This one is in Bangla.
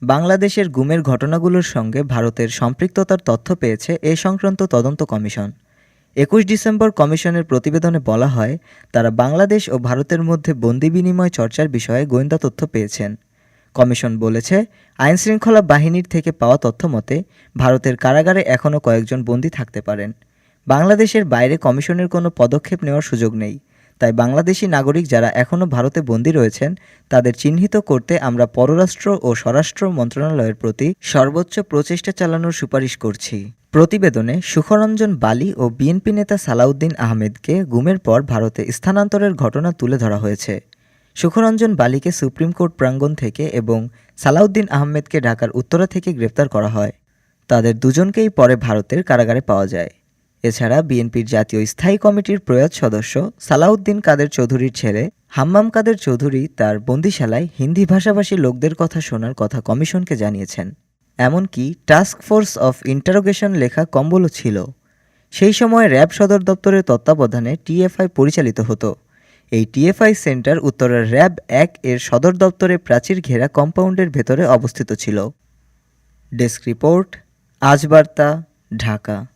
বাংলাদেশের গুমের ঘটনাগুলোর সঙ্গে ভারতের সম্পৃক্ততার তথ্য পেয়েছে এ সংক্রান্ত তদন্ত কমিশন। ২১ ডিসেম্বর কমিশনের প্রতিবেদনে বলা হয়, তারা বাংলাদেশ ও ভারতের মধ্যে বন্দি বিনিময় চর্চার বিষয়ে গোয়েন্দা তথ্য পেয়েছেন। কমিশন বলেছে, আইনশৃঙ্খলা বাহিনীর থেকে পাওয়া তথ্য মতে ভারতের কারাগারে এখনও কয়েকজন বন্দী থাকতে পারেন। বাংলাদেশের বাইরে কমিশনের কোনো পদক্ষেপ নেওয়ার সুযোগ নেই। তাই বাংলাদেশি নাগরিক যারা এখনও ভারতে বন্দী রয়েছেন তাদের চিহ্নিত করতে আমরা পররাষ্ট্র ও স্বরাষ্ট্র মন্ত্রণালয়ের প্রতি সর্বোচ্চ প্রচেষ্টা চালানোর সুপারিশ করছি। প্রতিবেদনে সুখরঞ্জন বালি ও বিএনপি নেতা সালাউদ্দিন আহমেদকে গুমের পর ভারতে স্থানান্তরের ঘটনা তুলে ধরা হয়েছে। সুখরঞ্জন বালিকে সুপ্রিম কোর্ট প্রাঙ্গণ থেকে এবং সালাউদ্দিন আহমেদকে ঢাকার উত্তরা থেকে গ্রেপ্তার করা হয়। তাদের দুজনকেই পরে ভারতের কারাগারে পাওয়া যায়। এছাড়া বিএনপির জাতীয় স্থায়ী কমিটির প্রয়াত সদস্য সালাউদ্দিন কাদের চৌধুরীর ছেলে হাম্মাম কাদের চৌধুরী তার বন্দিশালায় হিন্দি ভাষাভাষী লোকদের কথা শোনার কথা কমিশনকে জানিয়েছেন। এমনকি টাস্ক ফোর্স অফ ইন্টারোগেশন লেখা কম্বলও ছিল। সেই সময় র্যাব সদর দপ্তরের তত্ত্বাবধানে টিএফআই পরিচালিত হতো। এই টিএফআই সেন্টার উত্তরার র্যাব ১ এর সদর দপ্তরে প্রাচীর ঘেরা কম্পাউন্ডের ভেতরে অবস্থিত ছিল। ডেস্ক রিপোর্ট, আজ বার্তা, ঢাকা।